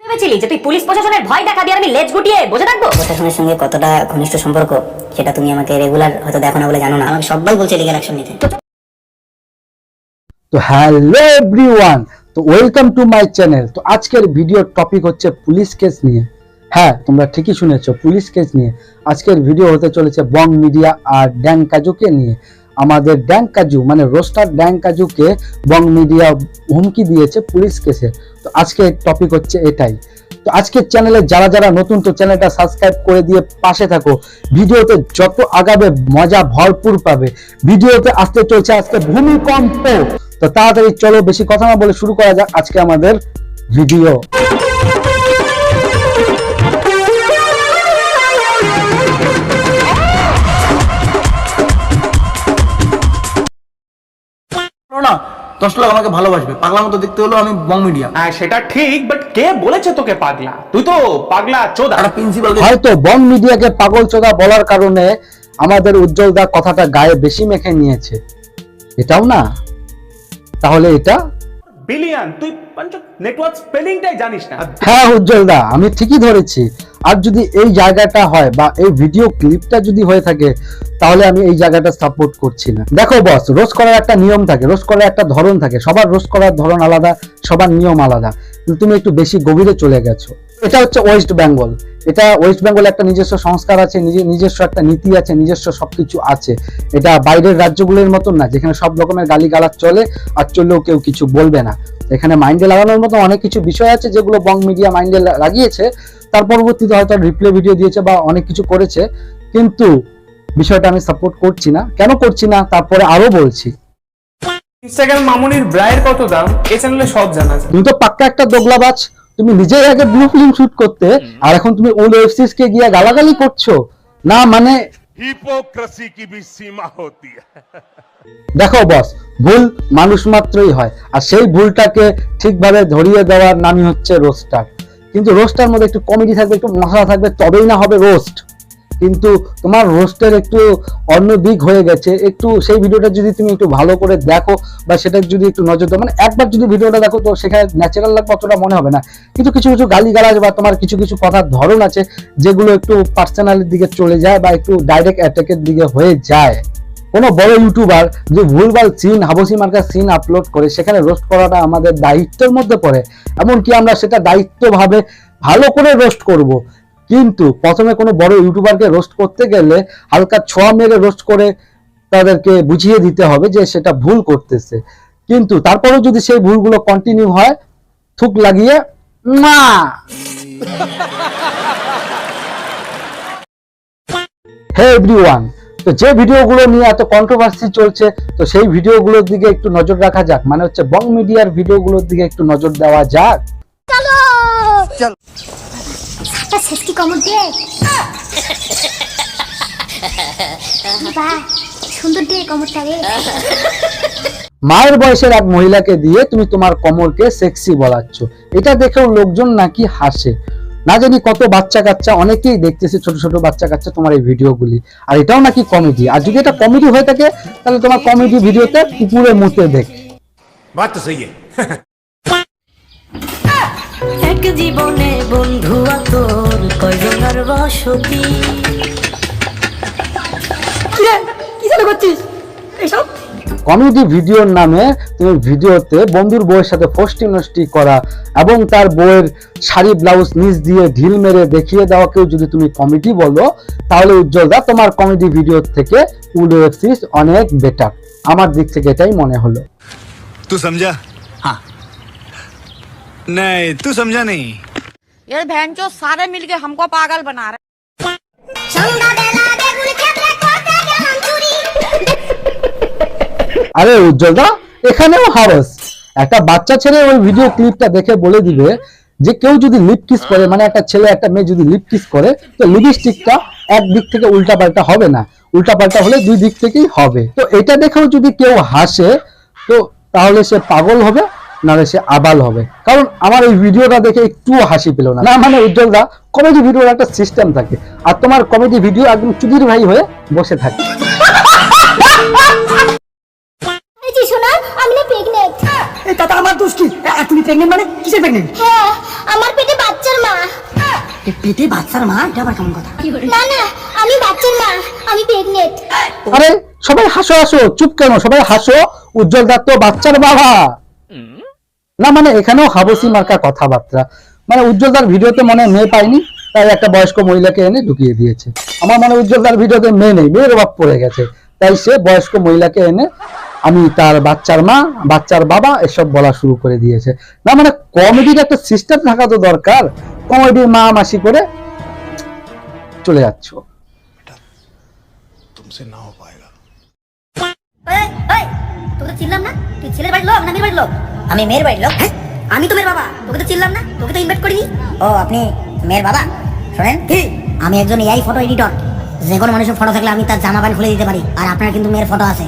ভেবেছিলি যে তুই পুলিশ প্রশাসনের ভয় দেখাবি আর আমি লেজ গুটিয়ে বসে থাকবো? প্রশাসনের সঙ্গে কতটা ঘনিষ্ঠ সম্পর্ক সেটা তুমি আমাকে রেগুলার হয়তো দেখো না বলে জানো না। আমাকে সবাই বলছে লিগ্যাল অ্যাকশন নিতে। তো হ্যালো এভরিওয়ান, তো ওয়েলকাম টু মাই চ্যানেল। তো আজকের ভিডিওর টপিক হচ্ছে পুলিশ কেস নিয়ে। হ্যাঁ, তোমরা ঠিকই শুনেছো, পুলিশ কেস নিয়ে আজকের ভিডিও হতে চলেছে। বং মিডিয়া আর ড্যাং কাজুকে নিয়ে। আমাদের ড্যাং কাজু মানে রোস্টার ড্যাং কাজুকে বং মিডিয়া হুমকি দিয়েছে পুলিশ কেসে। তো আজকের টপিক হচ্ছে এটাই। তো আজকের চ্যানেলে যারা যারা নতুন, তো চ্যানেলটা সাবস্ক্রাইব করে দিয়ে পাশে থাকো। ভিডিওতে যত আগাবে মজা ভরপুর পাবে। ভিডিওতে আসতে চলছে আজকে ভূমিকম্প। তো তাড়াতাড়ি চলো, বেশি কথা না বলে শুরু করা যাক আজকে আমাদের ভিডিও। না 10 লাখ আমাকে ভালোবাসবে, পাগলা মতো দেখতে হলো আমি বং মিডিয়া। হ্যাঁ সেটা ঠিক, বাট কে বলেছে তোকে পাগলা? তুই তো পাগলা চোদা। একটা প্রিন্সিপালকে হয়তো বং মিডিয়াকে পাগল চোদা বলার কারণে আমাদের উজ্জ্বল দা কথাটা গায়ে বেশি মেখে নিয়েছে, এটাও না? তাহলে এটা বিলিয়ন, তুই নেটওয়ার্ক স্পেলিংটাই জানিস না। হ্যাঁ উজ্জ্বল দা, আমি ঠিকই ধরেছি। আর যদি এই জায়গাটা হয় বা এই ভিডিও ক্লিপটা যদি হয়ে থাকে, তাহলে আমি এই জায়গাটা সাপোর্ট করছি না। দেখো বস, রোস্ট করার একটা নিয়ম থাকে, রোস্ট করার একটা ধরন থাকে। সবার রোস্ট করার ধরন আলাদা, সবার নিয়ম আলাদা, কিন্তু তুমি একটু বেশি গভীরে চলে গেছো। এটা হচ্ছে ওয়েস্ট বেঙ্গল। এটা ওয়েস্ট বেঙ্গল একটা নিজস্ব সংস্কার আছে, নিজস্ব একটা নীতি আছে, নিজস্ব সবকিছু আছে। এটা বাইরের রাজ্যগুলোর মতন না, যেখানে সব রকমের গালিগালাজ চলে, আর চললেও কেউ কিছু বলবে না। এখানে মাইন্ডে লাগানোর মতো অনেক কিছু বিষয় আছে, যেগুলো বং মিডিয়া মাইন্ডে লাগিয়েছে। তার পরবর্তীতে হয়তো রিপ্লে ভিডিও দিয়েছে বা অনেক কিছু করেছে, কিন্তু বিষয়টা আমি সাপোর্ট করছি না। কেন করছি না তারপরে আরো বলছি। ইনস্টাগ্রাম মামুনির ব্রায়ের কত দাম এই চ্যানেলে সব জানা আছে। তুমি তো পাক্কা একটা দোগলাবাজ। তুমি নিজেই আগে ব্লু ফিল্ম শুট করতে, আর এখন তুমি ওল্ড ওয়েব সিরিজ কে গিয়ে গালাগালি করছো না? মানে हिपोक्रेसी की भी सीमा होती है। দেখো বস, ভুল মানুষ মাত্রই হয়, আর সেই ভুলটাকে ঠিকভাবে ধরিয়ে দেওয়ার নামই হচ্ছে রোস্টার। কিন্তু রোস্টার মধ্যে একটু কমেডি থাকবে, একটু মশলা থাকবে, তবেই না হবে রোস্ট। কিন্তু তোমার রোস্টের একটু অন্য দিক হয়ে গেছে। একটু সেই ভিডিওটা যদি তুমি একটু ভালো করে দেখো, বা সেটা যদি একটু নজর দাও, মানে একবার যদি ভিডিওটা দেখো, তো সেখানে ন্যাচারাল লাগবে, অতটা মনে হবে না। কিন্তু কিছু কিছু গালিগালাজ বা তোমার কিছু কিছু কথার ধরন আছে, যেগুলো একটু পার্সোনালির দিকে চলে যায় বা একটু ডাইরেক্ট অ্যাটাকের দিকে হয়ে যায়। কোনো বড় ইউটিউবার যে ভুলভাল সিন, হাবসি মার্কা সিন আপলোড করে, সেখানে রোস্ট করাটা আমাদের দায়িত্বের মধ্যে পড়ে। এমনকি আমরা সেটা দায়িত্বভাবে ভালো করে রোস্ট করব। কিন্তু প্রথমে কোনো বড় ইউটিউবারকে রোস্ট করতে গেলে হালকা ছোঁয়া মেরে রোস্ট করে তাদেরকে বুঝিয়ে দিতে হবে যে সেটা ভুল করতেছে। কিন্তু তারপরেও যদি সেই ভুলগুলো কন্টিনিউ হয়, থুক লাগিয়ে না। হে এভরিওয়ান, তো যে ভিডিওগুলো নিয়ে এত কন্ট্রোভার্সি চলছে, তো সেই ভিডিওগুলোর দিকে একটু নজর রাখা যাক। মানে হচ্ছে বং মিডিয়ার ভিডিওগুলোর দিকে একটু নজর দেওয়া যাক। সেফটি কমর দিয়ে বাহ, সুন্দর দিয়ে কমরটা রে। মায়ের বয়সের এক মহিলাকে দিয়ে তুমি তোমার কোমরকে সেক্সি বলাচ্ছ, এটা দেখেও লোকজন নাকি হাসে। না জানি কত বাচ্চা কাচ্চা, অনেকেই দেখতেছে, ছোট ছোট বাচ্চা কাচ্চা তোমার এই ভিডিওগুলি, আর এটাও নাকি কমেডি। আর যদি এটা কমেডি হয়ে থাকে, তাহলে তোমার কমেডি ভিডিওতে কুকুরে মুতে দেখ। बात तो सही है। এক জীবনে বন্ধু তোর কয়জনের বসতি। কি চালু করছিস এসব? কমেডি ভিডিওর নামে তুমি ভিডিওতে বন্ধুর বউয়ের সাথে ফষ্টি নষ্টি করা এবং তার বউয়ের শাড়ি ব্লাউজ নিচ দিয়ে ঢিল মেরে দেখিয়ে দেওয়াকেও যদি তুমি কমেডি বলো, তাহলে উজ্জ্বলদা তোমার কমেডি ভিডিও থেকে ওল্ড ওয়েব সিরিজ অনেক বেটার। আমার দিক থেকে এটাই মনে হলো। तू समझा? हाँ। नहीं, तू समझा नहीं। ये बहन चो सारे मिलके हमको पागल बना रहे। আরে উজ্জ্বলদা, এখানেও হারস। একটা বাচ্চা ছেলে ওই ভিডিও ক্লিপটা দেখে বলে দিবে যে কেউ যদি লিপ কিস করে, মানে একটা ছেলে একটা মেয়ে যদি লিপ কিস করে, তো লিপস্টিকটা এক দিক থেকে উল্টা পাল্টা হবে না, উল্টা পাল্টা হলে দুই দিক থেকেই হবে। তো এটা দেখেও যদি কেউ হাসে, তো তাহলে সে পাগল হবে, নাহলে সে আবাল হবে। কারণ আমার এই ভিডিওটা দেখে একটু হাসি পেল না। না মানে উজ্জ্বলদা, কমেডি ভিডিওর একটা সিস্টেম থাকে, আর তোমার কমেডি ভিডিও একদম চুদির ভাই হয়ে বসে থাকে। এই যে শোনা, আমি না প্রেগনেন্ট। এই তাতা আমার দোষ কি? তুমি প্রেগনেন্ট মানে কিসের প্রেগনেন্ট? হ্যাঁ, আমার পেটে বাচ্চা পেটে বাচ্চার মা, এটা আবার কেমন কথা? না না, আমি বাচ্চার মা, আমি প্রেগনেন্ট। আরে সবাই হাসো হাসো, চুপ কেন? সবাই হাসো, উজ্জ্বল দত্ত বাচ্চার বাবা। না মানে এখানেও হাবসি মার্কা কথাবার্তা। মানে উজ্জ্বলদার ভিডিওতে মনে হয় মেয়ে পাইনি, তাই একটা বয়স্ক মহিলাকে এনে ঢুকিয়ে দিয়েছে। আমার মনে হয় উজ্জ্বলদার ভিডিওতে মেয়ে নেই, মেয়ের অভাব পড়ে গেছে, তাই সে বয়স্ক মহিলাকে এনে আমি তার বাচ্চার মা, বাচ্চার বাবা এসব বলা শুরু করে দিয়েছে। না মানে কমেডির একটা সিস্টেম থাকা তো দরকার। কমেডি মা মাসি করে চলে যাচ্ছ। তোকে চিনলাম না, তুই ছেলের বাড়ির লোক না মেয়ের বাড়ির লোক? আমি মেয়ের বাড়ির লোক। হ্যাঁ, আমি তো মেয়ের বাবা, তোকে তো চিনলাম না, তোকে তো ইনভাইট করিনি। ও আপনি মেয়ের বাবা? শোনেন, আমি একজন এআই ফটো এডিটর। যে কোনো মানুষের ফটো থাকলে আমি তার জামা প্যান্ট খুলে দিতে পারি, আর আপনার কিন্তু মেয়ের ফটো আছে।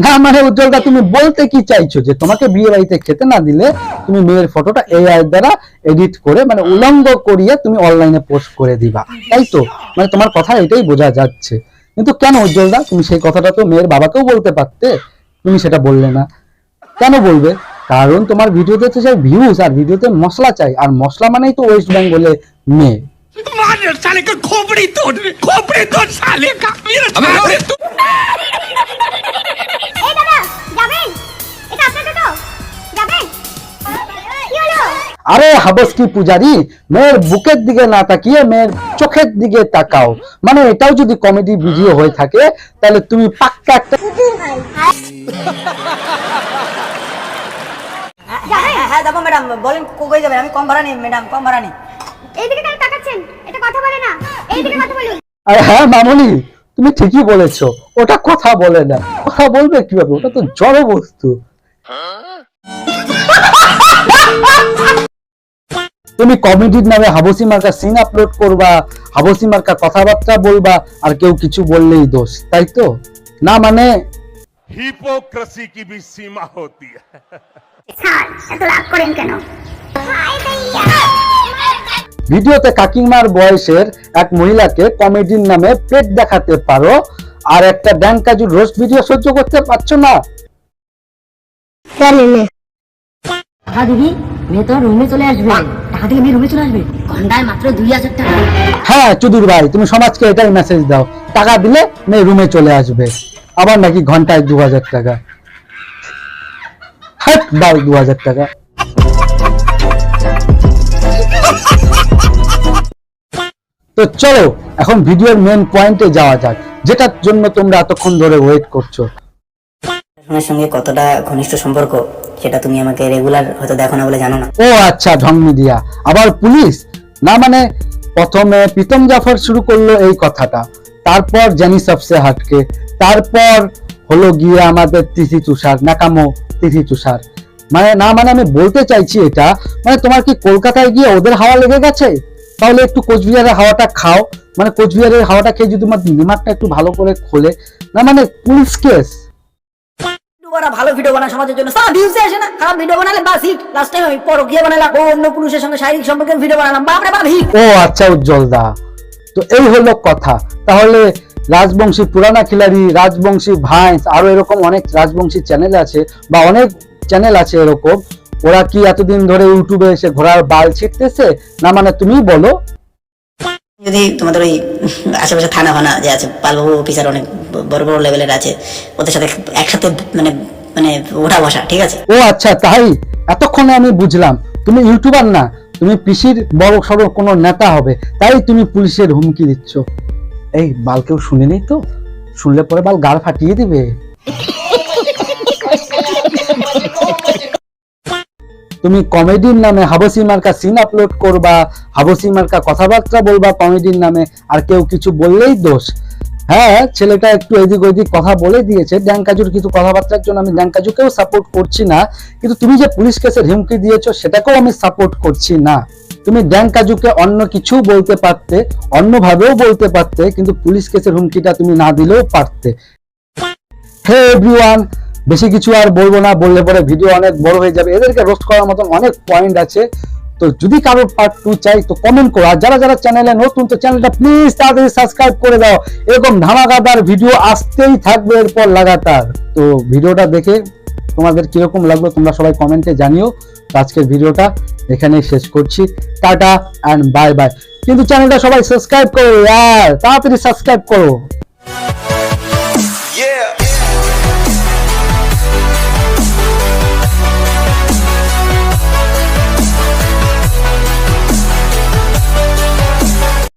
না মানে উজ্জ্বলদা, তুমি বলতে কি চাইছো যে তোমাকে বিয়ে বাড়িতে খেতে না দিলে তুমি মেয়ের ফটোটা এআই দ্বারা এডিট করে মানে উলঙ্গ করিয়ে তুমি অনলাইনে পোস্ট করে দিবা, তাই তো? মানে তোমার কথা এটাই বোঝা যাচ্ছে। কিন্তু কেন উজ্জ্বলদা, তুমি সেই কথাটা তো মেয়ের বাবাকেও বলতে পারতে, তুমি সেটা বললে না। কেন বলবে? কারণ তোমার ভিডিওতে তো চাই ভিউজ, আর ভিডিওতে মশলা চাই, আর মশলা মানেই তো ওয়েস্ট বেঙ্গলে মেয়ে। এই দাদা, যাবেন? এটা আপনার টোটো? যাবেন? কি হলো? আরে হাবস কি পূজারি, মেয়ের বুকের দিকে না তাকিয়ে মেয়ের চোখের দিকে তাকাও। মানে এটাও যদি কমেডি ভিডিও হয়ে থাকে তাহলে তুমি পাক্কা একটা হ্যাঁ যাবো ম্যাডাম, বলেন কই যাবেন? আমি কম ভাড়া নেই ম্যাডাম, কম ভাড়া নেই। এইদিকে কেন তাকাচ্ছেন? এটা কথা বলে না, এইদিকে কথা বলুন। আরে হ্যাঁ মামনি, তুমি ঠিকই বলেছো, ওটা কথা বলে না। কথা বলবে কিভাবে? ওটা তো জড় বস্তু। তুমি কমেডির নামে হাবসি মার্কা সিন আপলোড করবা, হাবসি মার্কা কথাবার্তা বলবা, আর কেউ কিছু বললেই দোষ, তাই তো? না মানে हिपोक्रेसी की भी सीमा होती है। স্যার, এত রাগ করেন কেন? হাই দইয়া। ভিডিওতে কাকিমার বয়সের এক মহিলাকে কমেডির নামে পেট দেখাতে পারো, আর একটা ড্যাংকাজুর রোস্ট ভিডিও সহ্য করতে পারছো না? টাকা দিবি, মেয়ে তো রুমে চলে আসবে। টাকা দিলে মেয়ে রুমে চলে আসবে, ঘন্টায় মাত্র 2000 টাকা। হ্যাঁ চুদুর ভাই, তুমি সমাজকে এটাই মেসেজ দাও, টাকা দিলে মেয়ে রুমে চলে আসবে। আবার নাকি ঘন্টায় 2000 টাকা? হাট দাও 2000 টাকা। তো চলো এখন ভিডিওর মেন পয়েন্টে যাওয়া যাক, যেটার জন্য তোমরা এতক্ষণ ধরে ওয়েট করছো। আপনার সঙ্গে কতটা ঘনিষ্ঠ সম্পর্ক সেটা তুমি আমাকে রেগুলার হয়তো দেখো না বলে জানো না। ও আচ্ছা, ঢং মিডিয়া আবার পুলিশ। না মানে প্রথমে প্রীতম জাফর শুরু করলো এই কথাটা, তারপর জানি সবসে হাটকে, তারপর হলো গিয়ে আমাদের তিথি তুষার, নাকামো তিথি তুষার। মানে না মানে আমি বলতে চাইছি এটা, মানে তোমার কি কলকাতায় গিয়ে ওদের হাওয়া লেগে গেছে? তাহলে একটু কোচবিহারের হাওয়াটা খাও। মানে কোচবিহারের হাওয়াটা খেয়ে যদি তোমার দিমাগটা একটু ভালো করে খোলে। না মানে পুলিশ কেস। ভালো ভিডিও বানা সমাজের জন্য, সারা ভিউজে আসে না। খারাপ ভিডিও বানালে বাস হিট। লাস্ট টাইম আমি পরকীয়া বানালাম, অন্য পুরুষের সঙ্গে শারীরিক সম্পর্কের ভিডিও বানালাম, বাপরে বাপ হিট। ও আচ্ছা উজ্জ্বলদা, তো এই হলো কথা। তাহলে রাজবংশী পুরানা খিলাড়ি, রাজবংশী ভাইস, আরো এরকম অনেক রাজবংশী চ্যানেল আছে বা অনেক চ্যানেল আছে এরকম, ওরা কি এতদিন ধরে ইউটিউবে এসে ঘোড়ার বাল ছিটতেছে? না মানে তুমি বলো। যদি তোমাদের ওই আশেপাশে থানা ফানা যে আছে, পালবাবু অফিসার অনেক বড় বড় লেভেলের আছে, ওদের সাথে একসাথে মানে মানে ওঠা বসা, ঠিক আছে? ও আচ্ছা তাই, এতক্ষণে আমি বুঝলাম তুমি ইউটিউবার না, তুমি পিসির বড় সড়ো কোনো নেতা হবে, তাই তুমি পুলিশের হুমকি দিচ্ছ। এই বাল কেউ শুনে নেই তো? শুনলে পরে বাল গাল ফাটিয়ে দিবে। তুমি কমেডির নামে হাবসি মার্কা সিন আপলোড করবা, হাবসি মার্কা কথাবার্তা বলবা কমেডির নামে, আর কেউ কিছু বললেই দোষ। হ্যাঁ ছেলেটা একটু এদিক ওইদিক কথা বলে দিয়েছে, ড্যাংকাজুর কিছু কথাবার্তার জন্য আমি ড্যাংকাজুকেও সাপোর্ট করছি না, কিন্তু তুমি যে পুলিশ কেসের হুমকি দিয়েছো সেটাকেও আমি সাপোর্ট করছি না। তুমি ড্যাংকাজুকে অন্য কিছু বলতে পারতে, অন্যভাবেও বলতে পারতে, কিন্তু পুলিশ কেসের হুমকিটা তুমি না দিলেও পারতে। হে এভরিওয়ান, বেশি কিছু আর বলবো না, বললে পরে ভিডিও অনেক বড় হয়ে যাবে। এদেরকে রোস্ট করার মতন অনেক পয়েন্ট আছে। তো যদি কারোর পার্ট 2 চাই তো কমেন্ট করো, আর যারা যারা চ্যানেলে নতুন তো চ্যানেলটা প্লিজ তাড়াতাড়ি সাবস্ক্রাইব করে দাও। এরকম ধামাকাদার ভিডিও আসতেই থাকবে এরপর লাগাতার। তো ভিডিওটা দেখে তোমাদের কিরকম লাগলো তোমরা সবাই কমেন্টে জানিও। আজকের ভিডিওটা এখানেই শেষ করছি। Tata and bye bye. কিন্তু চ্যানেলটা সবাই সাবস্ক্রাইব করো, তাড়াতাড়ি সাবস্ক্রাইব করো।